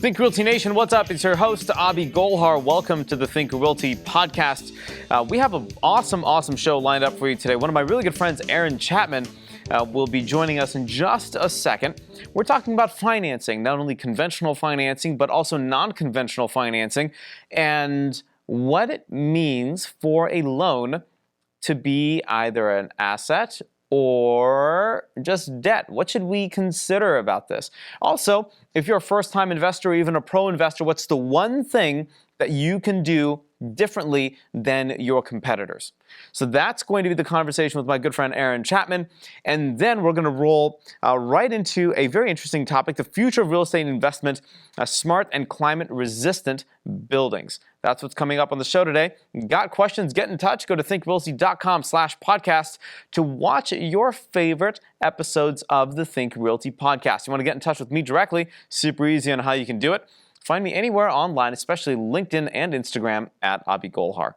Think Realty Nation, what's up? It's your host, Abhi Golhar. Welcome to the Think Realty podcast. We have an awesome show lined up for you today. One of my really good friends, Aaron Chapman, will be joining us in just a second. We're talking about financing, not only conventional financing, but also non-conventional financing, and what it means for a loan to be either an asset or just debt. What should we consider about this? Also, if you're a first-time investor or even a pro investor, what's the one thing that you can do differently than your competitors? So that's going to be the conversation with my good friend Aaron Chapman. And then we're going to roll right into a very interesting topic, the future of real estate investment, smart and climate-resistant buildings. That's what's coming up on the show today. Got questions? Get in touch. Go to thinkrealty.com/podcast to watch your favorite episodes of the Think Realty podcast. You want to get in touch with me directly? Super easy on how you can do it. Find me anywhere online, especially LinkedIn and Instagram at Abhi Golhar.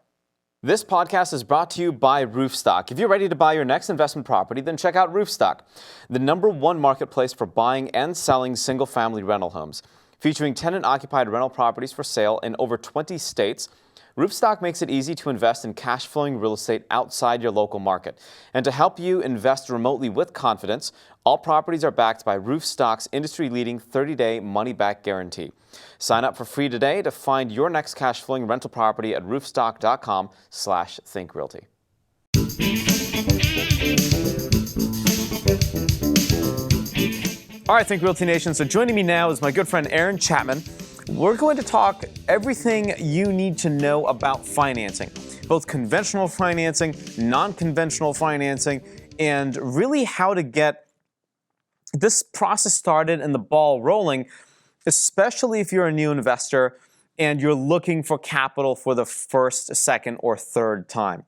This podcast is brought to you by Roofstock. If you're ready to buy your next investment property, then check out Roofstock, the #1 marketplace for buying and selling single-family rental homes. Featuring tenant-occupied rental properties for sale in over 20 states, Roofstock makes it easy to invest in cash-flowing real estate outside your local market. And to help you invest remotely with confidence, all properties are backed by Roofstock's industry-leading 30-day money-back guarantee. Sign up for free today to find your next cash-flowing rental property at roofstock.com/thinkrealty. All right, Think Realty Nation. So joining me now is my good friend Aaron Chapman. We're going to talk everything you need to know about financing, both conventional financing, non-conventional financing, and really how to get this process started and the ball rolling, especially if you're a new investor and you're looking for capital for the first, second, or third time.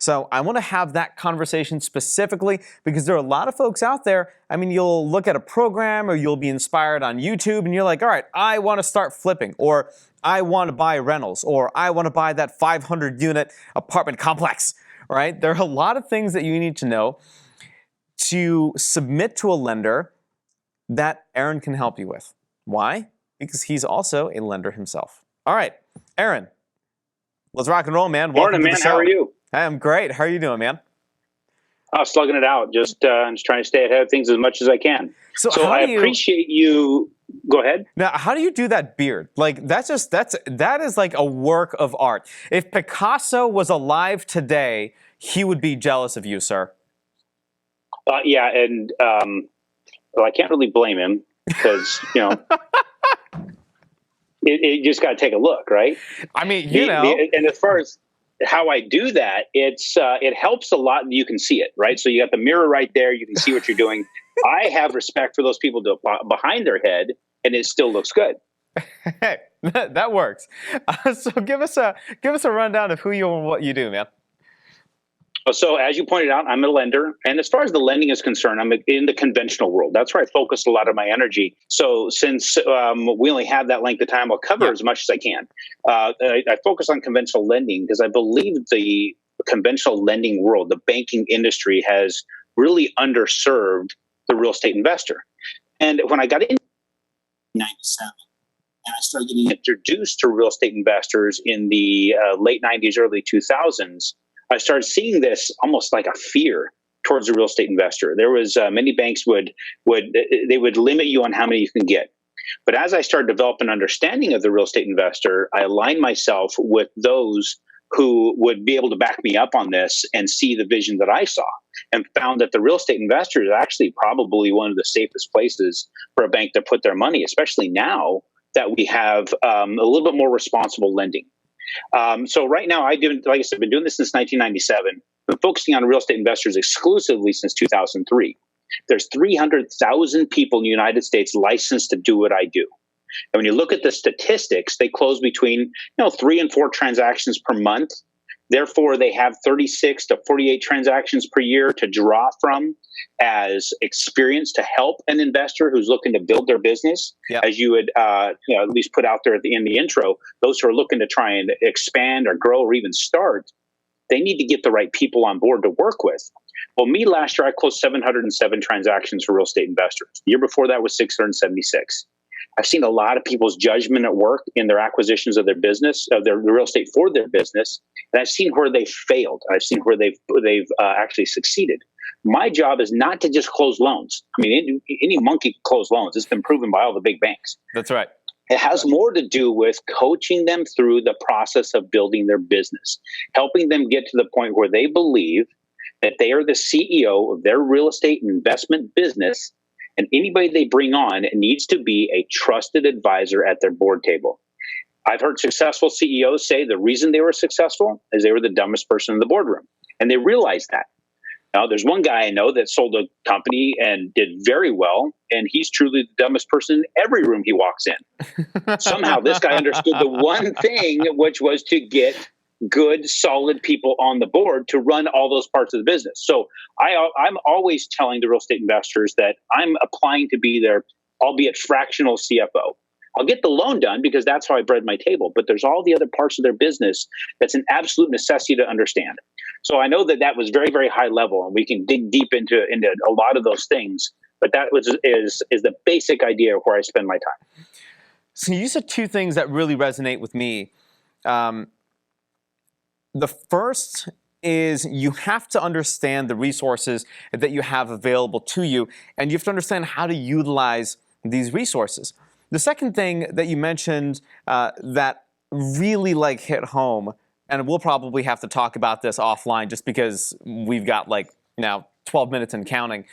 So I want to have that conversation specifically because there are a lot of folks out there. I mean, you'll look at a program or you'll be inspired on YouTube and you're like, all right, I want to start flipping, or I want to buy rentals, or I want to buy that 500-unit apartment complex, right? There are a lot of things that you need to know to submit to a lender that Aaron can help you with. Why? Because he's also a lender himself. All right, Aaron, let's rock and roll, man. Morning, man. How are you? Hey, I'm great. How are you doing, man? Slugging it out. Just trying to stay ahead of things as much as I can. So I appreciate you. Go ahead. Now, how do you do that beard? Like, that is like a work of art. If Picasso was alive today, he would be jealous of you, sir. Yeah, and well, I can't really blame him because you just got to take a look, right? I mean, and as far as how I do that, it helps a lot and you can see it, right? So you got the mirror right there. You can see what you're doing. I have respect for those people behind their head, and it still looks good. Hey, that works. So give us a rundown of who you are and what you do, man. So as you pointed out, I'm a lender. And as far as the lending is concerned, I'm in the conventional world. That's where I focus a lot of my energy. So since we only have that length of time, I'll cover as much as I can. I focus on conventional lending because I believe the conventional lending world, the banking industry, has really underserved the real estate investor. And when I got in 1997, and I started getting introduced to real estate investors in the late 90s, early 2000s, I started seeing this almost like a fear towards the real estate investor. There was many banks would limit you on how many you can get. But as I started developing an understanding of the real estate investor, I aligned myself with those who would be able to back me up on this and see the vision that I saw, and found that the real estate investor is actually probably one of the safest places for a bank to put their money, especially now that we have a little bit more responsible lending. So right now, like I said, I've been doing this since 1997. Been focusing on real estate investors exclusively since 2003. There's 300,000 people in the United States licensed to do what I do. And when you look at the statistics, they close between 3 and 4 transactions per month. Therefore, they have 36 to 48 transactions per year to draw from as experience to help an investor who's looking to build their business. Yep. As you would at least put out there in the intro, those who are looking to try and expand or grow or even start, they need to get the right people on board to work with. Well, me last year, I closed 707 transactions for real estate investors. The year before that was 676. I've seen a lot of people's judgment at work in their acquisitions of their business, of their real estate for their business. And I've seen where they failed. I've seen where they've actually succeeded. My job is not to just close loans. I mean, any monkey can close loans. It's been proven by all the big banks. That's right. It has more to do with coaching them through the process of building their business, helping them get to the point where they believe that they are the CEO of their real estate investment business, and anybody they bring on needs to be a trusted advisor at their board table. I've heard successful CEOs say the reason they were successful is they were the dumbest person in the boardroom, and they realized that. Now, there's one guy I know that sold a company and did very well, and he's truly the dumbest person in every room he walks in. Somehow, this guy understood the one thing, which was to get good, solid people on the board to run all those parts of the business. So I'm always telling the real estate investors that I'm applying to be their, albeit fractional CFO. I'll get the loan done because that's how I bread my table, but there's all the other parts of their business that's an absolute necessity to understand. So I know that was very, very high level, and we can dig deep into a lot of those things, but that is the basic idea of where I spend my time. So you said two things that really resonate with me. The first is you have to understand the resources that you have available to you, and you have to understand how to utilize these resources. The second thing that you mentioned that really hit home, and we'll probably have to talk about this offline just because we've got now 12 minutes and counting,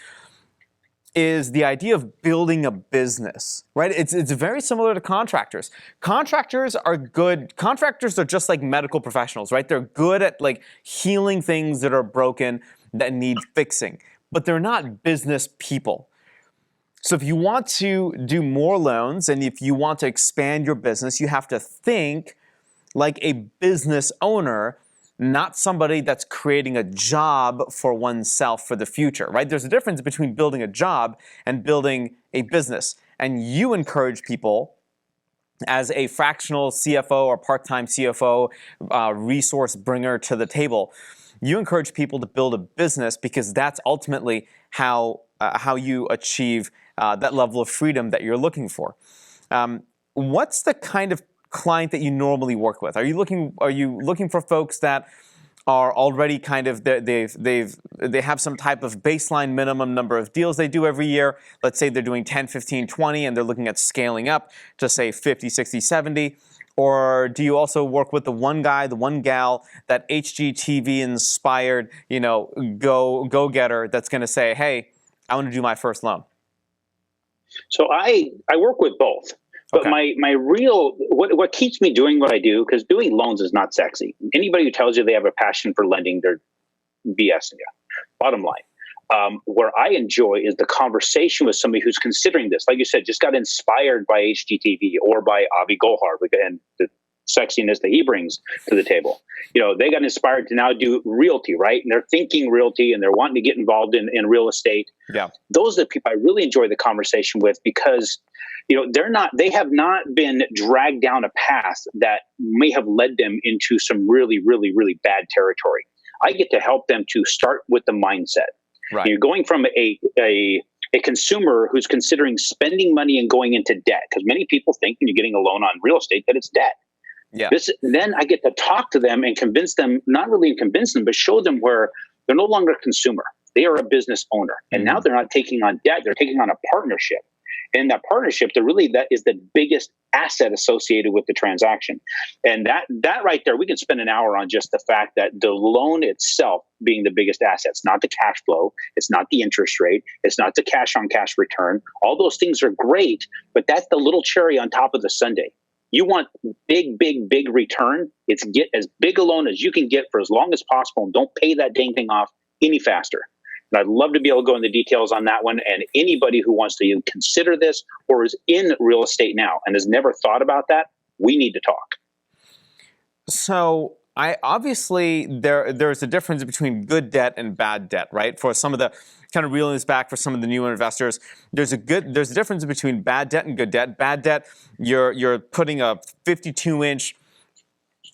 is the idea of building a business, right? It's very similar to contractors. Contractors are good. Contractors are just like medical professionals, right? They're good at healing things that are broken, that need fixing, but they're not business people. So if you want to do more loans and if you want to expand your business, you have to think like a business owner, not somebody that's creating a job for oneself for the future, right? There's a difference between building a job and building a business. And you encourage people as a fractional CFO or part-time CFO, resource bringer to the table. You encourage people to build a business because that's ultimately how you achieve that level of freedom that you're looking for. What's the kind of client that you normally work with? Are you looking for folks that are already kind of they have some type of baseline minimum number of deals they do every year? Let's say they're doing 10, 15, 20 and they're looking at scaling up to say 50, 60, 70. Or do you also work with the one guy, the one gal, that HGTV inspired, go-getter that's going to say, hey, I want to do my first loan? So I work with both. But okay. my real, what keeps me doing what I do, because doing loans is not sexy. Anybody who tells you they have a passion for lending, they're BSing you. Bottom line, where I enjoy is the conversation with somebody who's considering this. Like you said, just got inspired by HGTV or by Abhi and the sexiness that he brings to the table. They got inspired to now do Realty, right? And they're thinking Realty and they're wanting to get involved in real estate. Yeah. Those are the people I really enjoy the conversation with because they have not been dragged down a path that may have led them into some really, really, really bad territory. I get to help them to start with the mindset. Right. You're going from a consumer who's considering spending money and going into debt, because many people think when you're getting a loan on real estate that it's debt. Yeah. Then I get to talk to them and convince them, not really convince them, but show them where they're no longer a consumer. They are a business owner. And now they're not taking on debt, they're taking on a partnership. And that partnership, that is the biggest asset associated with the transaction. And that right there, we can spend an hour on just the fact that the loan itself being the biggest asset. It's not the cash flow. It's not the interest rate. It's not the cash on cash return. All those things are great, but that's the little cherry on top of the sundae. You want big, big, big return. It's get as big a loan as you can get for as long as possible and don't pay that dang thing off any faster. And I'd love to be able to go into details on that one. And anybody who wants to even consider this or is in real estate now and has never thought about that, we need to talk. So there's a difference between good debt and bad debt, right? For some of the kind of reeling this back for some of the newer investors, there's a difference between bad debt and good debt. Bad debt, you're putting a 52-inch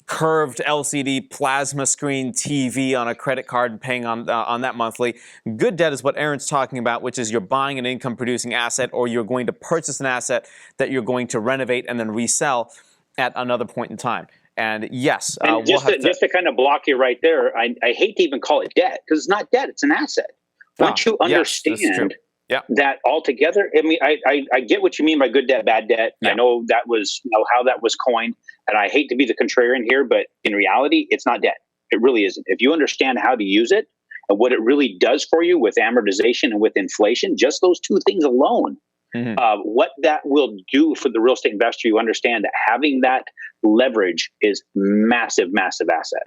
curved LCD plasma screen TV on a credit card and paying on that monthly. Good debt is what Aaron's talking about, which is you're buying an income producing asset, or you're going to purchase an asset that you're going to renovate and then resell at another point in time. And yes, and just to kind of block you right there, I hate to even call it debt, because it's not debt, it's an asset. Once you understand that altogether, I mean, I get what you mean by good debt, bad debt. I know that was how that was coined, and I hate to be the contrarian here, but in reality, it's not debt. It really isn't. If you understand how to use it and what it really does for you with amortization and with inflation, just those two things alone, what that will do for the real estate investor, you understand that having that leverage is massive, massive asset.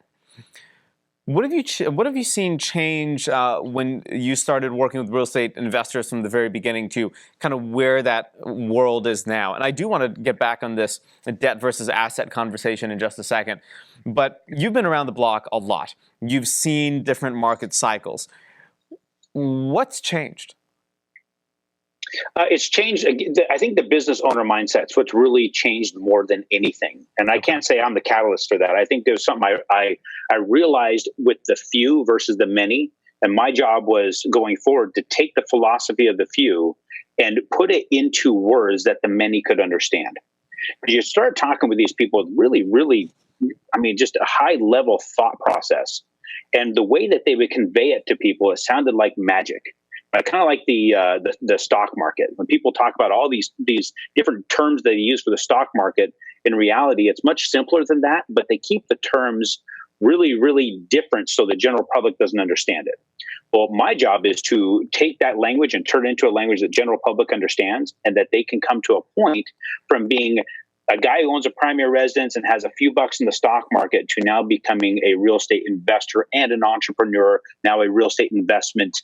What have you seen change when you started working with real estate investors from the very beginning to kind of where that world is now? And I do want to get back on this debt versus asset conversation in just a second. But you've been around the block a lot. You've seen different market cycles. What's changed? It's changed. I think the business owner mindset's what's really changed more than anything. And I can't say I'm the catalyst for that. I think there's something I realized with the few versus the many. And my job was going forward to take the philosophy of the few and put it into words that the many could understand. You start talking with these people with really, really, I mean, just a high level thought process. And the way that they would convey it to people, it sounded like magic. Kind of like the stock market. When people talk about all these different terms they use for the stock market, in reality, it's much simpler than that, but they keep the terms really, really different so the general public doesn't understand it. Well, my job is to take that language and turn it into a language that general public understands, and that they can come to a point from being a guy who owns a primary residence and has a few bucks in the stock market to now becoming a real estate investor and an entrepreneur, now a real estate investment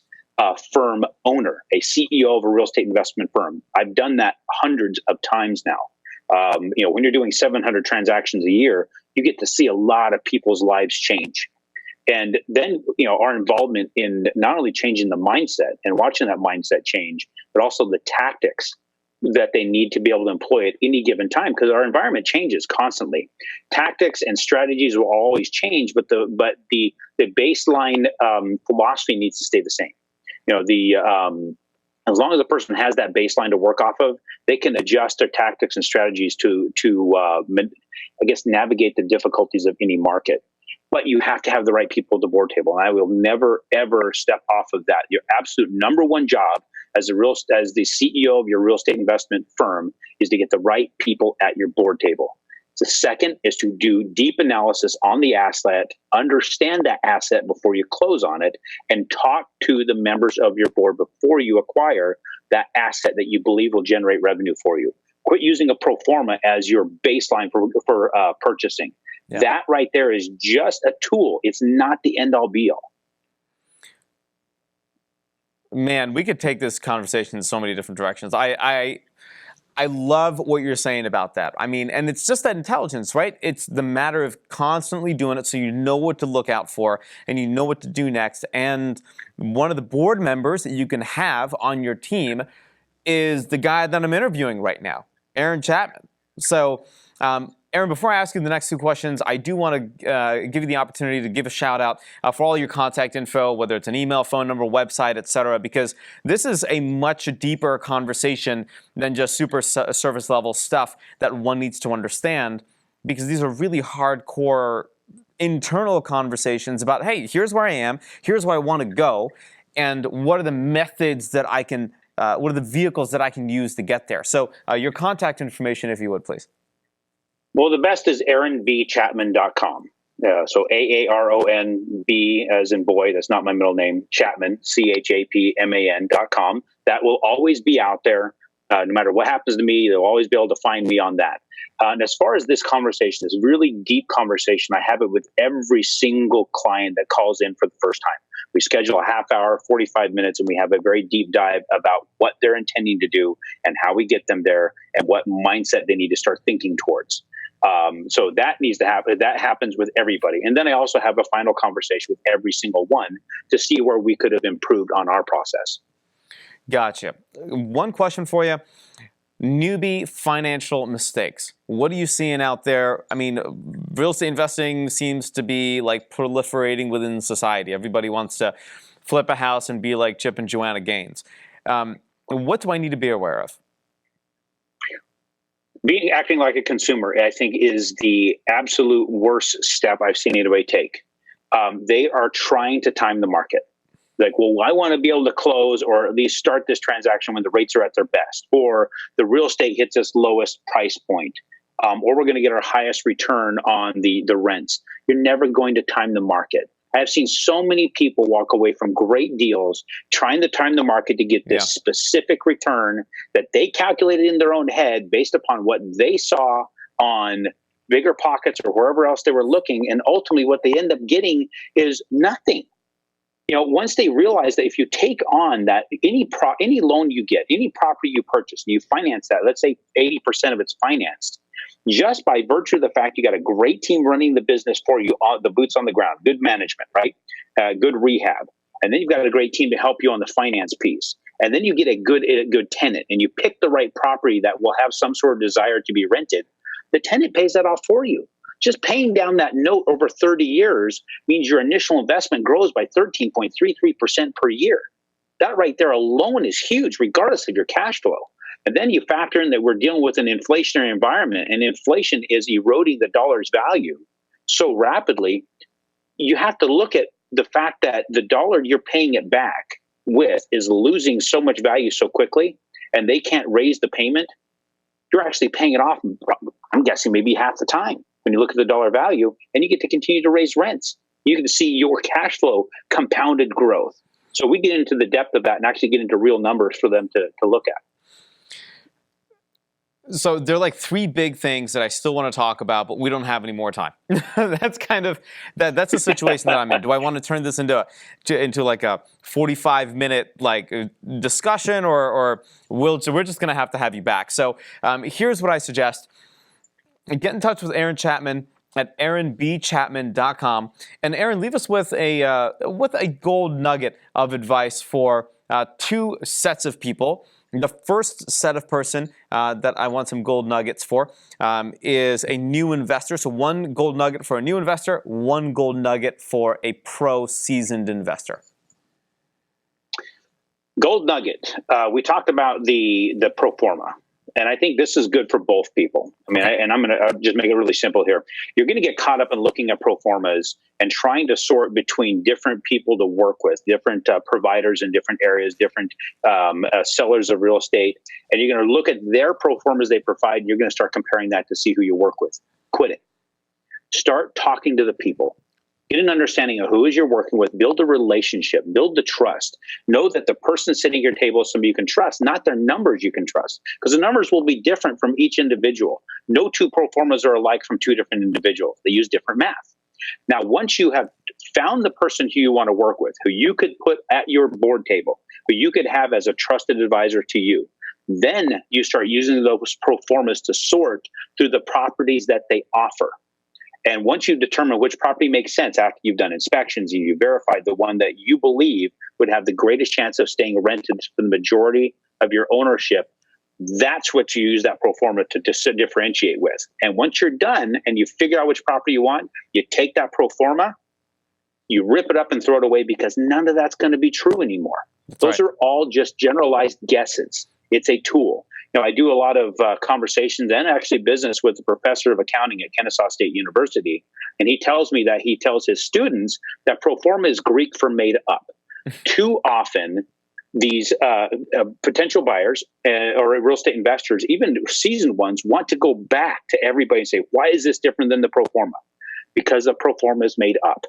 firm owner, a CEO of a real estate investment firm. I've done that hundreds of times now. When you're doing 700 transactions a year, you get to see a lot of people's lives change. And then, our involvement in not only changing the mindset and watching that mindset change, but also the tactics that they need to be able to employ at any given time, because our environment changes constantly. Tactics and strategies will always change, but the baseline philosophy needs to stay the same. As long as a person has that baseline to work off of, they can adjust their tactics and strategies to navigate the difficulties of any market. But you have to have the right people at the board table, and I will never ever step off of that. Your absolute number one job as the CEO of your real estate investment firm is to get the right people at your board table. The second is to do deep analysis on the asset, understand that asset before you close on it, and talk to the members of your board before you acquire that asset that you believe will generate revenue for you. Quit using a pro forma as your baseline for purchasing. Yeah. That right there is just a tool. It's not the end all be all. Man, we could take this conversation in so many different directions. I love what you're saying about that. I mean, and it's just that intelligence, right? It's the matter of constantly doing it so you know what to look out for and you know what to do next. And one of the board members that you can have on your team is the guy that I'm interviewing right now, Aaron Chapman. So, Aaron, before I ask you the next two questions, I do want to give you the opportunity to give a shout out for all your contact info, whether it's an email, phone number, website, etc., because this is a much deeper conversation than just super surface level stuff that one needs to understand, because these are really hardcore internal conversations about, hey, here's where I am, here's where I want to go, and what are the methods that I can, what are the vehicles that I can use to get there. So your contact information, if you would, please. Well, the best is aaronbchapman.com. So AARONB as in boy, that's not my middle name, Chapman, CHAPMAN.com. That will always be out there. No matter what happens to me, they'll always be able to find me on that. And as far as this conversation, this really deep conversation, I have it with every single client that calls in for the first time. We schedule a half hour, 45 minutes, and we have a very deep dive about what they're intending to do and how we get them there and what mindset they need to start thinking towards. So that needs to happen. That happens with everybody. And then I also have a final conversation with every single one to see where we could have improved on our process. Gotcha. One question for you. Newbie financial mistakes. What are you seeing out there? I mean, real estate investing seems to be like proliferating within society. Everybody wants to flip a house and be like Chip and Joanna Gaines. What do I need to be aware of? Acting like a consumer, I think, is the absolute worst step I've seen anybody take. They are trying to time the market. Like, well, I want to be able to close or at least start this transaction when the rates are at their best, or the real estate hits its lowest price point, or we're going to get our highest return on the rents. You're never going to time the market. I've seen so many people walk away from great deals trying to time the market to get this specific return that they calculated in their own head based upon what they saw on Bigger Pockets or wherever else they were looking. And ultimately what they end up getting is nothing. You know, once they realize that if you take on that, any loan you get, any property you purchase, and you finance that, let's say 80% of it's financed, just by virtue of the fact you got a great team running the business for you, the boots on the ground, good management, right? Good rehab. And then you've got a great team to help you on the finance piece. And then you get a good tenant and you pick the right property that will have some sort of desire to be rented. The tenant pays that off for you. Just paying down that note over 30 years means your initial investment grows by 13.33% per year. That right there alone is huge, regardless of your cash flow. And then you factor in that we're dealing with an inflationary environment, and inflation is eroding the dollar's value so rapidly. You have to look at the fact that the dollar you're paying it back with is losing so much value so quickly, and they can't raise the payment. You're actually paying it off, I'm guessing, maybe half the time when you look at the dollar value, and you get to continue to raise rents. You can see your cash flow compounded growth. So we get into the depth of that and actually get into real numbers for them to look at. So there are like three big things that I still want to talk about, but we don't have any more time. That's kind of that's the situation that I'm in. Do I want to turn this into like a 45-minute like discussion, or so we're just going to have you back. So here's what I suggest: get in touch with Aaron Chapman at aaronbchapman.com, and Aaron, leave us with a gold nugget of advice for two sets of people. The first set of person that I want some gold nuggets for is a new investor. So one gold nugget for a new investor, one gold nugget for a pro-seasoned investor. Gold nugget. We talked about the pro forma. And I think this is good for both people. I mean, and I'm going to just make it really simple here. You're going to get caught up in looking at pro formas and trying to sort between different people to work with, different providers in different areas, different sellers of real estate. And you're going to look at their pro formas they provide, and you're going to start comparing that to see who you work with. Quit it. Start talking to the people. Get an understanding of who is you're working with, build a relationship, build the trust. Know that the person sitting at your table is somebody you can trust, not their numbers you can trust, because the numbers will be different from each individual. No two pro formas are alike from two different individuals. They use different math. Now, once you have found the person who you want to work with, who you could put at your board table, who you could have as a trusted advisor to you, then you start using those pro formas to sort through the properties that they offer. And once you've determined which property makes sense after you've done inspections, you verified the one that you believe would have the greatest chance of staying rented for the majority of your ownership, that's what you use that pro forma to differentiate with. And once you're done and you figure out which property you want, you take that pro forma, you rip it up and throw it away, because none of that's going to be true anymore. Those are all just generalized guesses. It's a tool. You know, I do a lot of conversations and actually business with the professor of accounting at Kennesaw State University. And he tells me that he tells his students that pro forma is Greek for made up. Too often, these potential buyers or real estate investors, even seasoned ones, want to go back to everybody and say, why is this different than the pro forma? Because the pro forma is made up.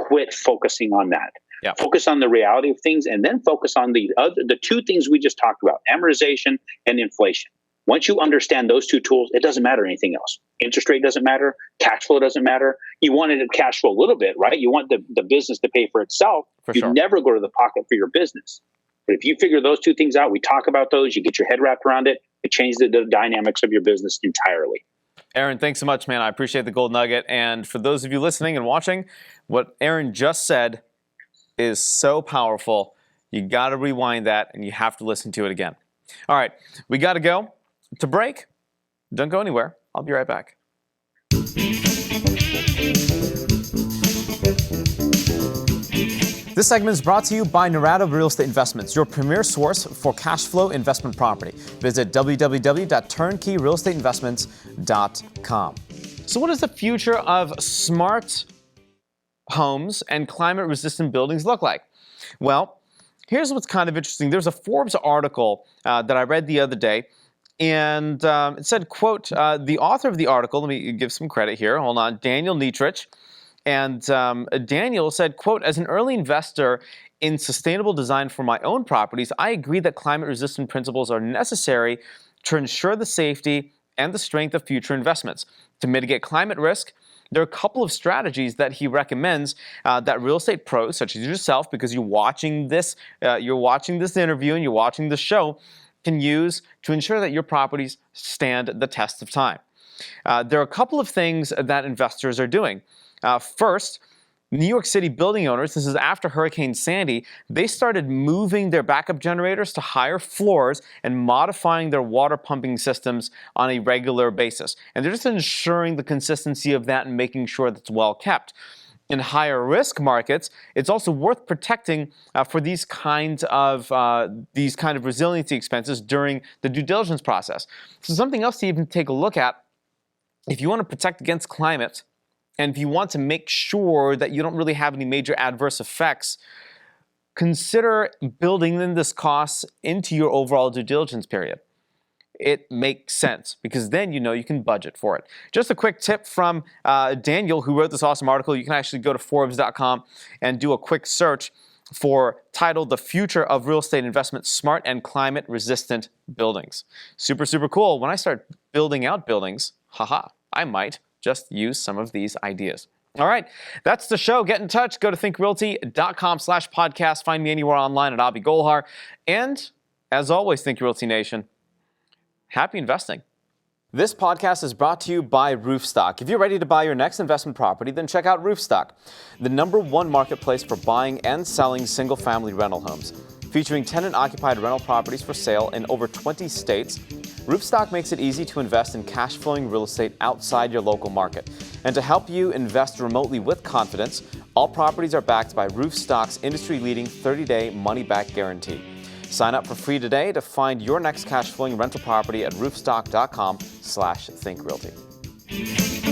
Quit focusing on that. Focus on the reality of things, and then focus on the two things we just talked about: amortization and inflation. Once you understand those two tools, it doesn't matter anything else. Interest rate doesn't matter. Cash flow doesn't matter. You wanted to cash flow a little bit, right? You want the business to pay for itself. You never go to the pocket for your business. But if you figure those two things out, we talk about those, you get your head wrapped around it, it changes the dynamics of your business entirely. Aaron, thanks so much, man. I appreciate the gold nugget. And for those of you listening and watching, what Aaron just said is so powerful. You got to rewind that, and you have to listen to it again. All right, we got to go to break. Don't go anywhere. I'll be right back. This segment is brought to you by Narada Real Estate Investments, your premier source for cash flow investment property. Visit www.turnkeyrealestateinvestments.com. So what does the future of smart homes and climate-resistant buildings look like? Well, here's what's kind of interesting. There's a Forbes article that I read the other day, and it said, quote, the author of the article, let me give some credit here, hold on, Daniel Nietrich. And Daniel said, quote, as an early investor in sustainable design for my own properties, I agree that climate-resistant principles are necessary to ensure the safety and the strength of future investments. To mitigate climate risk, there are a couple of strategies that he recommends that real estate pros, such as yourself, because you're watching this interview and you're watching this show, can use to ensure that your properties stand the test of time. There are a couple of things that investors are doing. First, New York City building owners, this is after Hurricane Sandy, they started moving their backup generators to higher floors and modifying their water pumping systems on a regular basis. And they're just ensuring the consistency of that and making sure that's well kept. In higher risk markets, it's also worth protecting for these kind of resiliency expenses during the due diligence process. So something else to even take a look at, if you want to protect against climate, and if you want to make sure that you don't really have any major adverse effects, consider building in this cost into your overall due diligence period. It makes sense because then you know you can budget for it. Just a quick tip from Daniel, who wrote this awesome article. You can actually go to Forbes.com and do a quick search for titled The Future of Real Estate Investment, Smart and Climate Resistant Buildings. Super, super cool. When I start building out buildings, I might just use some of these ideas. All right, that's the show. Get in touch. Go to thinkrealty.com/podcast. Find me anywhere online at Abhi Golhar. And as always, Think Realty Nation, happy investing. This podcast is brought to you by Roofstock. If you're ready to buy your next investment property, then check out Roofstock, the #1 marketplace for buying and selling single-family rental homes. Featuring tenant-occupied rental properties for sale in over 20 states, Roofstock makes it easy to invest in cash-flowing real estate outside your local market. And to help you invest remotely with confidence, all properties are backed by Roofstock's industry-leading 30-day money-back guarantee. Sign up for free today to find your next cash-flowing rental property at roofstock.com/thinkrealty.